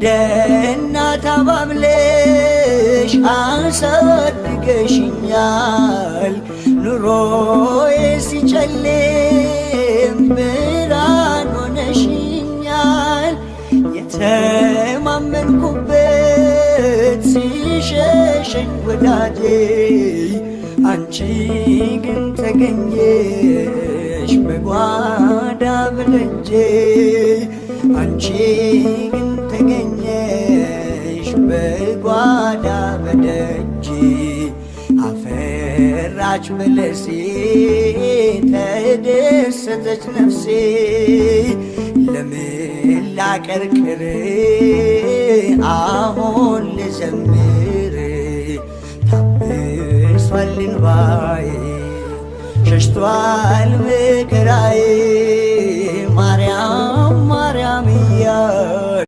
እንደ እናት አባብለሽ አሳድገሽኛል። ኑሮዬ ሲጨልም ብርሃን ሆነሽኛል። የተማመንኩበት ሲሸሸኝ ወዳጄ አንቺ ግን ተገኘሽ በጓዳ በደጄ። አንቺ ግን ተገኘሽ በጓዳ በደጄ። አፈራች በለሴ ተደሰተች ነፍሴ። ለምን ላቀርቅር አሁን ልዘምር? ታብሷል እንባዬ ሸሽቷል መከራዬ። ማርያም ማርያም እያልኩ